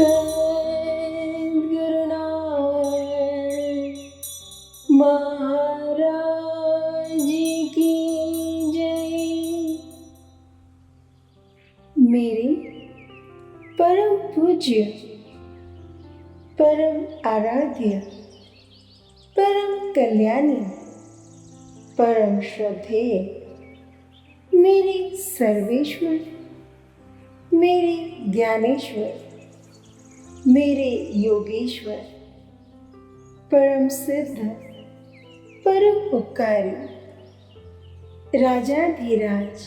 सद्गुरुनाथ महाराज की जय। मेरे परम पूज्य, परम आराध्य, परम कल्याणी, परम श्रद्धेय मेरे सर्वेश्वर, मेरे ज्ञानेश्वर, मेरे योगेश्वर, परम सिद्ध, परम उपकारी, राजाधिराज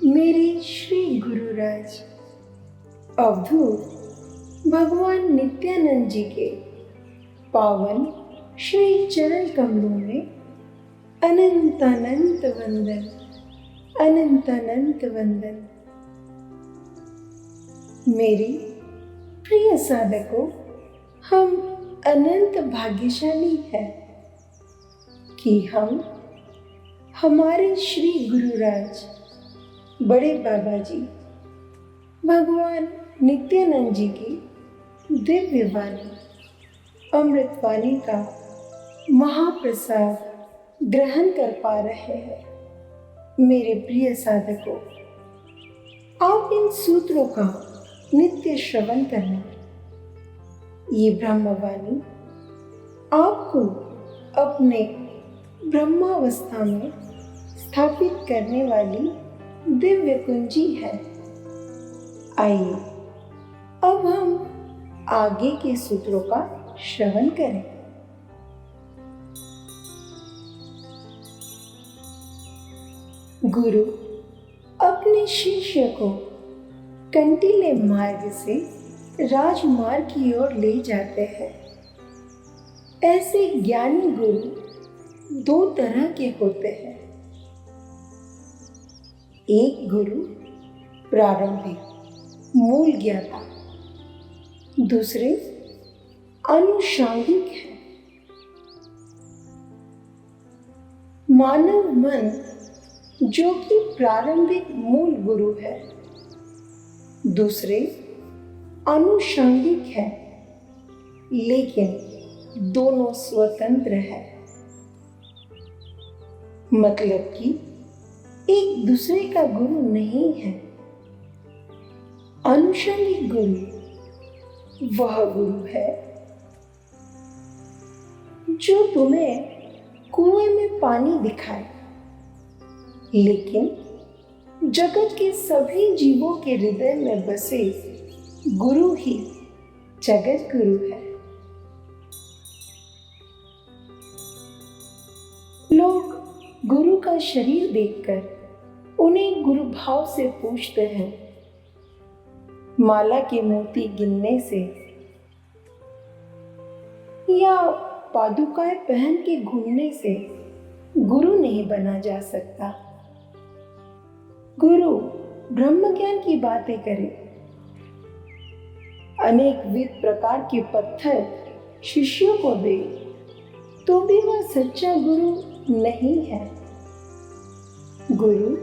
मेरे श्री गुरुराज अवधूत भगवान नित्यानंद जी के पावन श्री चरण कमलों में अनंत अनंत वंदन, अनंत अनंत वंदन। मेरी प्रिय साधकों, हम अनंत भाग्यशाली हैं कि हम हमारे श्री गुरुराज बड़े बाबा जी भगवान नित्यानंद जी की दिव्य वाणी अमृत वाणी का महाप्रसाद ग्रहण कर पा रहे हैं। मेरे प्रिय साधकों, आप इन सूत्रों का नित्य श्रवण करना। ये ब्रह्मवाणी आपको अपने ब्रह्मावस्था में स्थापित करने वाली दिव्य कुंजी है। आइए अब हम आगे के सूत्रों का श्रवण करें। गुरु अपने शिष्य को कंटीले मार्ग से राजमार्ग की ओर ले जाते हैं। ऐसे ज्ञानी गुरु दो तरह के होते हैं। एक गुरु प्रारंभिक मूल ज्ञाता, दूसरे अनुषांगिक है। मानव मन जो कि प्रारंभिक मूल गुरु है, दूसरे अनुषांगिक है, लेकिन दोनों स्वतंत्र है। मतलब कि एक दूसरे का गुरु नहीं है। अनुषांगिक गुरु वह गुरु है जो तुम्हें कुएं में पानी दिखाए, लेकिन जगत के सभी जीवों के हृदय में बसे गुरु ही जगत गुरु है। लोग गुरु का शरीर देखकर उन्हें गुरु भाव से पूछते हैं। माला के मोती गिनने से या पादुकाएं पहन के घूमने से गुरु नहीं बना जा सकता। गुरु ब्रह्म ज्ञान की बातें करे, अनेक विध प्रकार के पत्थर शिष्यों को दे, तो भी वह सच्चा गुरु नहीं है। गुरु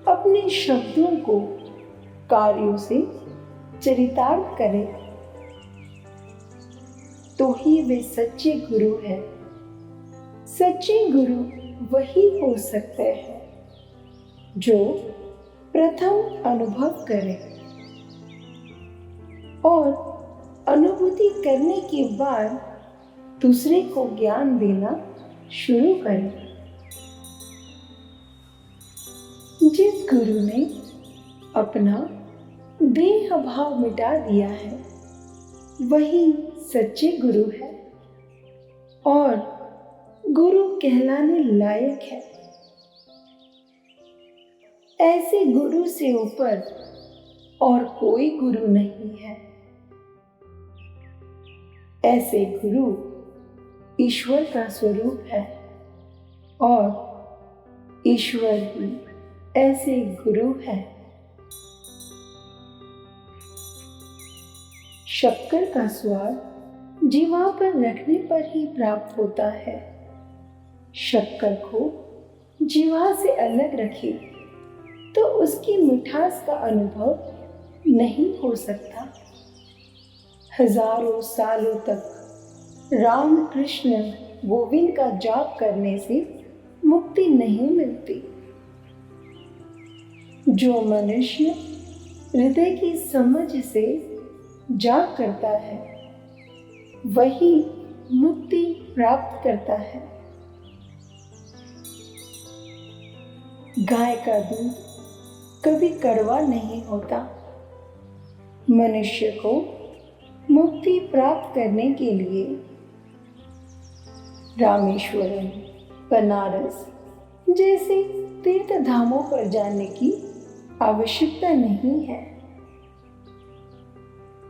अपने शब्दों को कार्यों से चरितार्थ करे तो ही वे सच्चे गुरु हैं। सच्चे गुरु वही हो सकते हैं जो प्रथम अनुभव करें और अनुभूति करने के बाद दूसरे को ज्ञान देना शुरू करें। जिस गुरु ने अपना देह भाव मिटा दिया है, वही सच्चे गुरु है और गुरु कहलाने लायक है। ऐसे गुरु से ऊपर और कोई गुरु नहीं है। ऐसे गुरु ईश्वर का स्वरूप है और ईश्वर ही ऐसे गुरु है। शक्कर का स्वाद जीवा पर रखने पर ही प्राप्त होता है। शक्कर को जीवा से अलग रखे तो उसकी मिठास का अनुभव नहीं हो सकता। हजारों सालों तक राम कृष्ण गोविंद का जाप करने से मुक्ति नहीं मिलती। जो मनुष्य हृदय की समझ से जाप करता है वही मुक्ति प्राप्त करता है। गाय का दूध कभी कड़वा नहीं होता। मनुष्य को मुक्ति प्राप्त करने के लिए रामेश्वरम, बनारस जैसे तीर्थ धामों पर जाने की आवश्यकता नहीं है।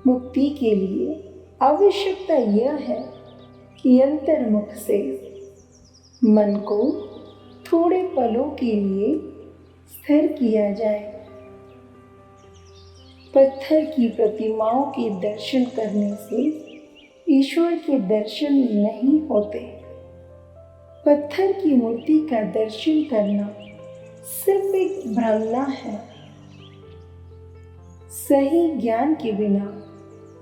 मुक्ति के लिए आवश्यकता यह है कि अंतर्मुख से मन को थोड़े पलों के लिए स्थिर किया जाए। पत्थर की प्रतिमाओं के दर्शन करने से ईश्वर के दर्शन नहीं होते। पत्थर की मूर्ति का दर्शन करना सिर्फ एक भ्रमना है। सही ज्ञान के बिना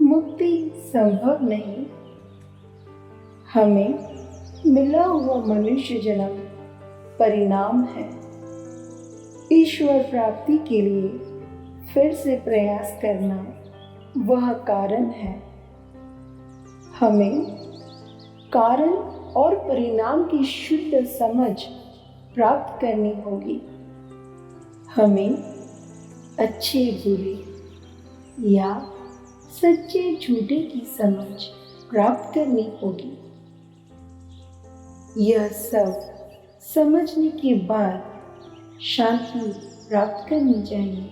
मुक्ति संभव नहीं। हमें मिला हुआ मनुष्य जन्म परिणाम है। ईश्वर प्राप्ति के लिए फिर से प्रयास करना वह कारण है। हमें कारण और परिणाम की शुद्ध समझ प्राप्त करनी होगी। हमें अच्छे बुरे या सच्चे झूठे की समझ प्राप्त करनी होगी। यह सब समझने के बाद शांति प्राप्त करनी चाहिए।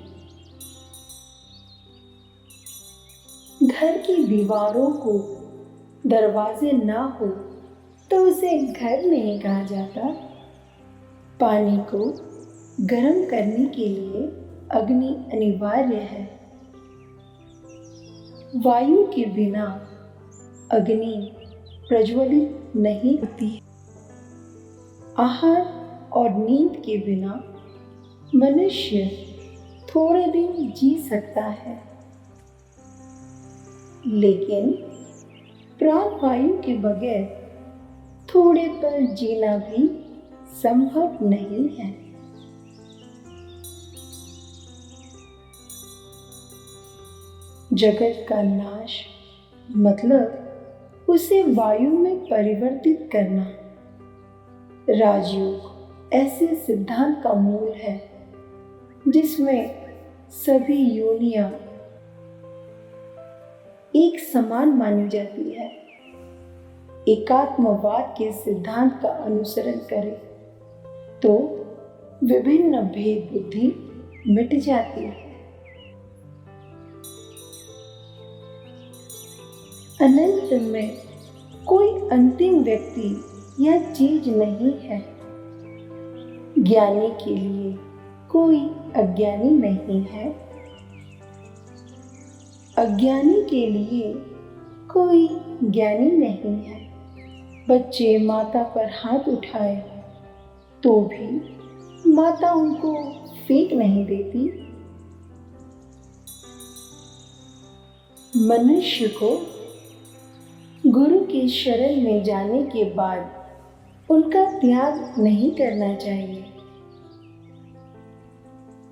घर की दीवारों को दरवाजे ना हो तो उसे घर नहीं कहा जाता। पानी को गर्म करने के लिए अग्नि अनिवार्य है। वायु के बिना अग्नि प्रज्वलित नहीं होती। आहार और नींद के बिना मनुष्य थोड़े दिन जी सकता है, लेकिन प्राणवायु के बगैर थोड़े पल जीना भी संभव नहीं है। जगत का नाश मतलब उसे वायु में परिवर्तित करना। राजयोग ऐसे सिद्धांत का मूल है जिसमें सभी योनियां एक समान मानी जाती है। एकात्मवाद के सिद्धांत का अनुसरण करें तो विभिन्न भेद बुद्धि मिट जाती है। अनंत में कोई अंतिम व्यक्ति या चीज नहीं है। ज्ञानी के लिए कोई अज्ञानी नहीं है। अज्ञानी के लिए कोई ज्ञानी नहीं है। बच्चे माता पर हाथ उठाए तो भी माता उनको फेंक नहीं देती। मनुष्य को गुरु के शरण में जाने के बाद उनका त्याग नहीं करना चाहिए।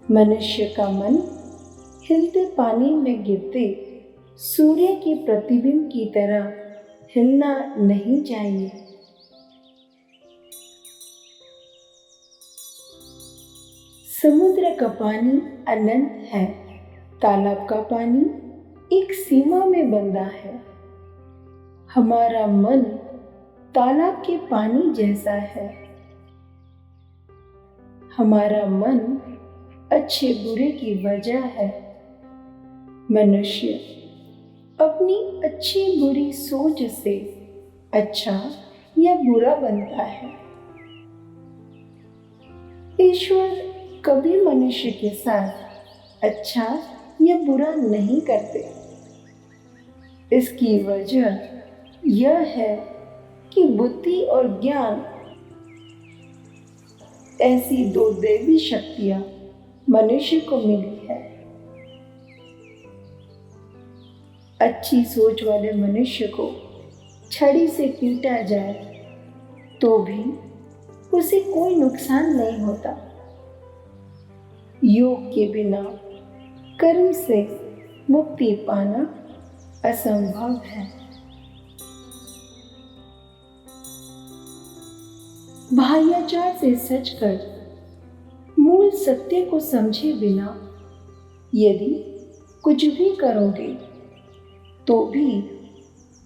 मनुष्य का मन हिलते पानी में गिरते सूर्य के प्रतिबिंब की तरह हिलना नहीं चाहिए। समुद्र का पानी अनंत है। तालाब का पानी एक सीमा में बंधा है। हमारा मन तालाब के पानी जैसा है। हमारा मन अच्छे बुरे की वजह है। मनुष्य अपनी अच्छी बुरी सोच से अच्छा या बुरा बनता है। ईश्वर कभी मनुष्य के साथ अच्छा या बुरा नहीं करते। इसकी वजह यह है कि बुद्धि और ज्ञान ऐसी दो दैवी शक्तियां मनुष्य को मिली है। अच्छी सोच वाले मनुष्य को छड़ी से पीटा जाए तो भी उसे कोई नुकसान नहीं होता। योग के बिना कर्म से मुक्ति पाना असंभव है। बाह्याचार से सच कर मूल सत्य को समझे बिना यदि कुछ भी करोगे तो भी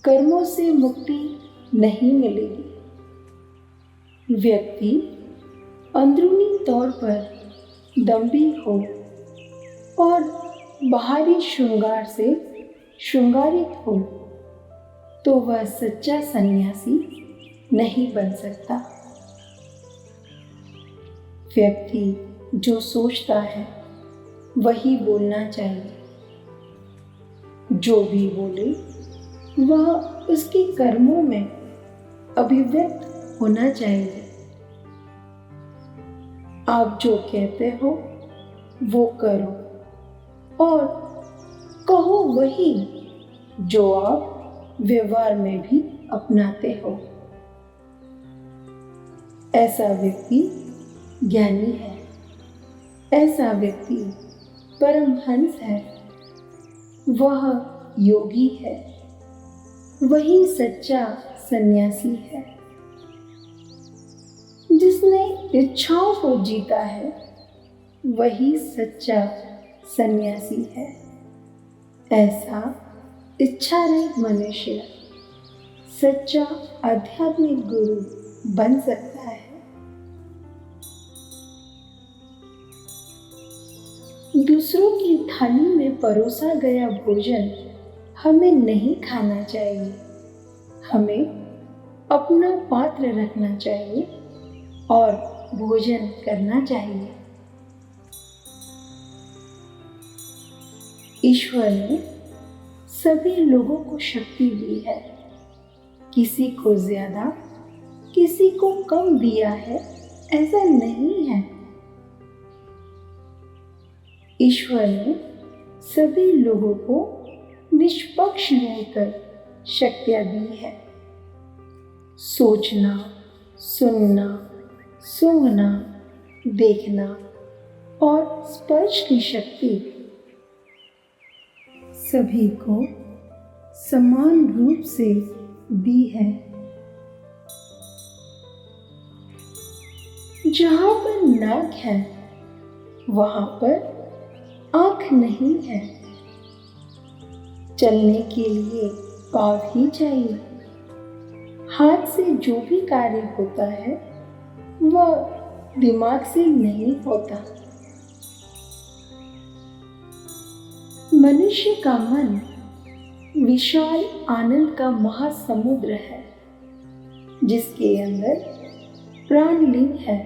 कर्मों से मुक्ति नहीं मिलेगी। व्यक्ति अंदरूनी तौर पर दम्भी हो और बाहरी श्रृंगार से श्रृंगारित हो तो वह सच्चा सन्यासी नहीं बन सकता। व्यक्ति जो सोचता है वही बोलना चाहिए। जो भी बोले वह उसके कर्मों में अभिव्यक्त होना चाहिए। आप जो कहते हो वो करो और कहो वही जो आप व्यवहार में भी अपनाते हो। ऐसा व्यक्ति ज्ञानी है। ऐसा व्यक्ति परमहंस है। वह योगी है। वही सच्चा सन्यासी है। जिसने इच्छाओं को जीता है वही सच्चा सन्यासी है। ऐसा इच्छा रहित मनुष्य सच्चा आध्यात्मिक गुरु बन सकता है। दूसरों की थाली में परोसा गया भोजन हमें नहीं खाना चाहिए। हमें अपना पात्र रखना चाहिए और भोजन करना चाहिए। ईश्वर ने सभी लोगों को शक्ति दी है। किसी को ज्यादा किसी को कम दिया है ऐसा नहीं है। ईश्वर ने सभी लोगों को निष्पक्ष रहकर शक्तियां दी है। सोचना, सुनना, सूंघना, देखना और स्पर्श की शक्ति सभी को समान रूप से दी है। जहां पर नाक है वहां पर आंख नहीं है। चलने के लिए पाँव ही चाहिए। हाथ से जो भी कार्य होता है वह दिमाग से नहीं होता। मनुष्य का मन विशाल आनंद का महासमुद्र है जिसके अंदर प्राणलिंग है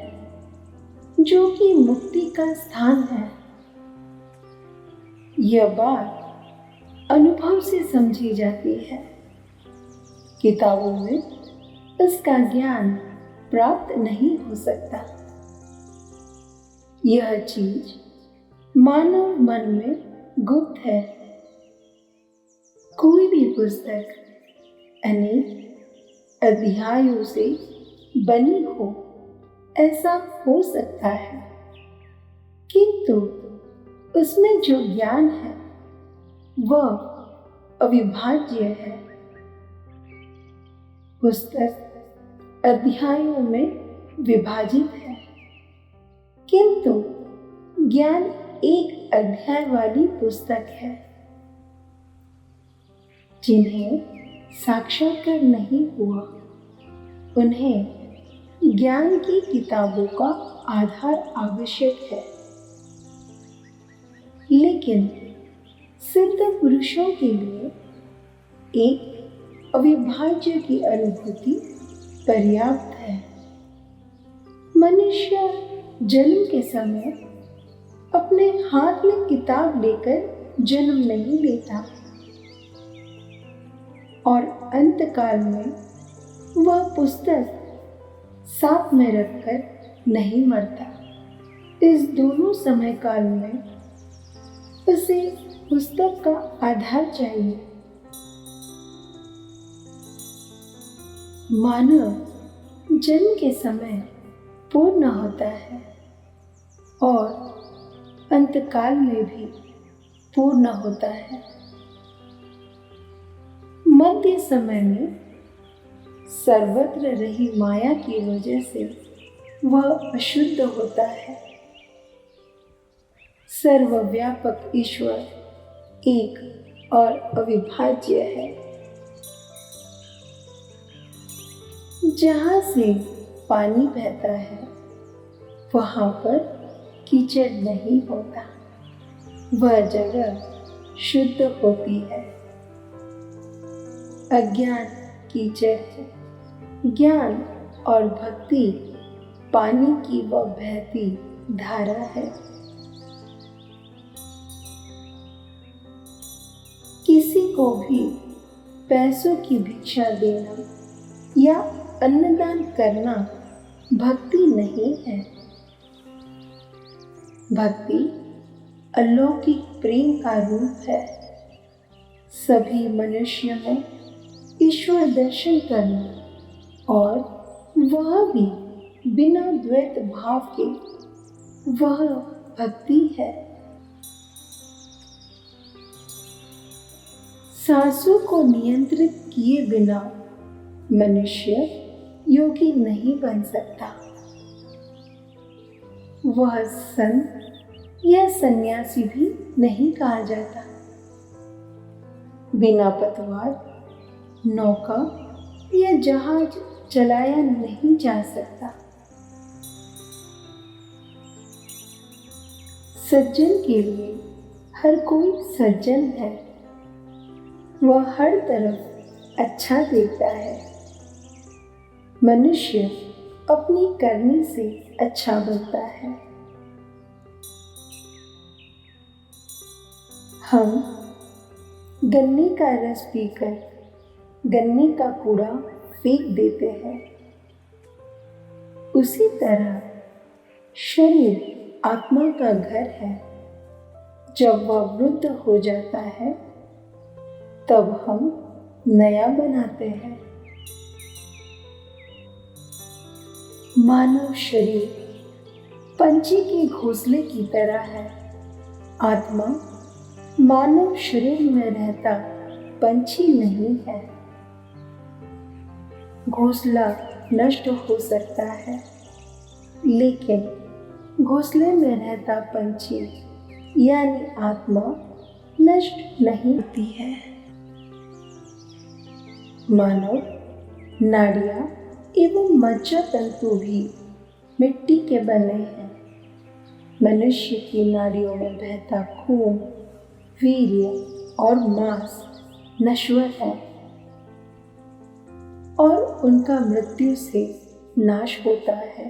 जो कि मुक्ति का स्थान है। यह बात अनुभव से समझी जाती है। किताबों में इसका ज्ञान प्राप्त नहीं हो सकता। यह चीज मानव मन में गुप्त है। कोई भी पुस्तक अनेक अध्यायों से बनी हो ऐसा हो सकता है, किंतु उसमें जो ज्ञान है वह अविभाज्य है। पुस्तक अध्यायों में विभाजित है, किंतु ज्ञान एक अध्याय वाली पुस्तक है। जिन्हें साक्षात्कार नहीं हुआ उन्हें ज्ञान की किताबों का आधार आवश्यक है। लेकिन सिद्ध पुरुषों के लिए एक अविभाज्य की अनुभूति पर्याप्त है। मनुष्य जन्म के समय अपने हाथ में किताब लेकर जन्म नहीं लेता और अंतकाल में वह पुस्तक साथ में रखकर नहीं मरता। इस दोनों समय काल में उसे पुस्तक का आधार चाहिए। मानव जन्म के समय पूर्ण होता है और अंतकाल में भी पूर्ण होता है। मध्य समय में सर्वत्र रही माया की वजह से वह अशुद्ध होता है। सर्वव्यापक ईश्वर एक और अविभाज्य है। जहाँ से पानी बहता है वहाँ पर कीचड़ नहीं होता, वह जगह शुद्ध होती है। अज्ञान कीचड़ है, ज्ञान और भक्ति पानी की वह बहती धारा है। किसी को भी पैसों की भिक्षा देना या अन्नदान करना भक्ति नहीं है। भक्ति अलौकिक प्रेम का रूप है। सभी मनुष्य में ईश्वर दर्शन करना और वह भी बिना द्वैत भाव के, वह भक्ति है। सांसों को नियंत्रित किए बिना मनुष्य योगी नहीं बन सकता। वह संत या सन्यासी भी नहीं कहा जाता। बिना पतवार, नौका या जहाज चलाया नहीं जा सकता। सज्जन के लिए हर कोई सज्जन है। वह हर तरफ अच्छा देखता है। मनुष्य अपनी करनी से अच्छा बनता है। हम गन्ने का रस पीकर गन्ने का कूड़ा फेंक देते हैं। उसी तरह शरीर आत्मा का घर है। जब वह वृद्ध हो जाता है तब हम नया बनाते हैं। मानव शरीर पंछी के घोंसले की तरह है। आत्मा मानव शरीर में रहता पंछी नहीं है। घोंसला नष्ट हो सकता है, लेकिन घोंसले में रहता पंछी यानी आत्मा नष्ट नहीं होती है। मानव नाड़ियाँ एवं मज्जा तंतु भी मिट्टी के बने हैं। मनुष्य की नाड़ियों में बहता खून, वीर्य और मांस नश्वर है और उनका मृत्यु से नाश होता है।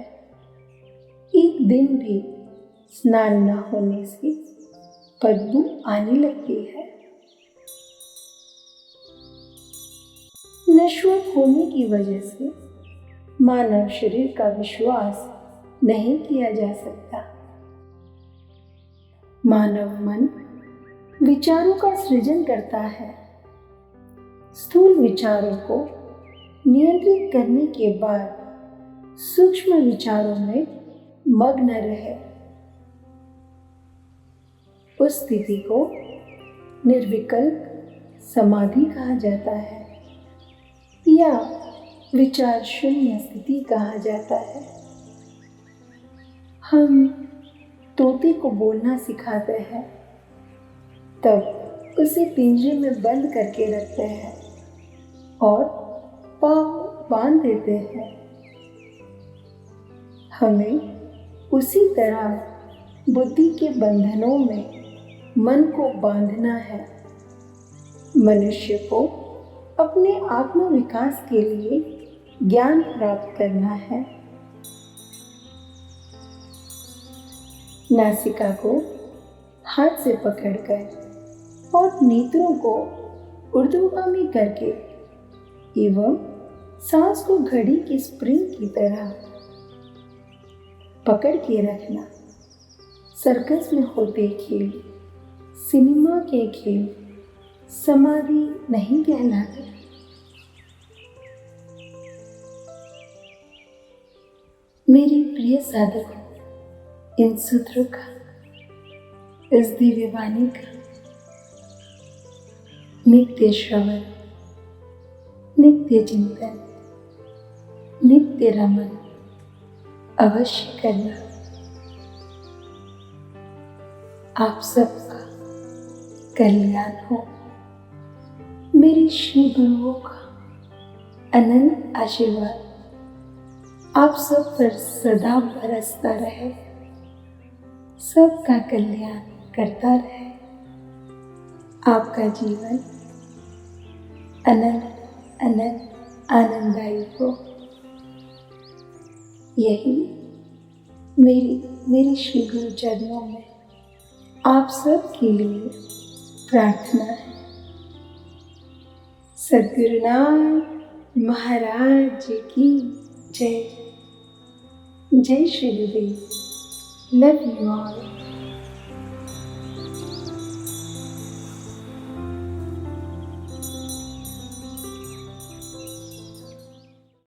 एक दिन भी स्नान न होने से बदबू आने लगती है। नश्वर होने की वजह से मानव शरीर का विश्वास नहीं किया जा सकता। मानव मन विचारों का सृजन करता है। स्थूल विचारों को नियंत्रित करने के बाद सूक्ष्म विचारों में मग्न रहे। उस स्थिति को निर्विकल्प समाधि कहा जाता है या विचार शून्य स्थिति कहा जाता है। हम तोते को बोलना सिखाते हैं, तब उसे पिंजरे में बंद करके रखते हैं और पाँव बांध देते हैं। हमें उसी तरह बुद्धि के बंधनों में मन को बांधना है। मनुष्य को अपने आत्म विकास के लिए ज्ञान प्राप्त करना है। नासिका को हाथ से पकड़कर और नेत्रों को ऊर्ध्वगामी करके एवं सांस को घड़ी की स्प्रिंग की तरह पकड़ के रखना सर्कस में होते खेल, सिनेमा के खेल समाधि नहीं कहलाते। मेरी प्रिय साधक, इन सूत्रों का, इस दिव्य वाणी का नित्य श्रवण, नित्य चिंतन, नित्य रमन अवश्य करना। आप सबका कल्याण हो। मेरे श्री गुरुओं का अनंत आशीर्वाद आप सब पर सदा बरसता रहे, सबका कल्याण करता रहे। आपका जीवन अनंत अनंत आनंददायी हो, यही मेरी श्री गुरु चरणों में आप सब के लिए प्रार्थना है। सद्गुरुनाथ महाराज की जय। जय Shri Gurudev. Love you all.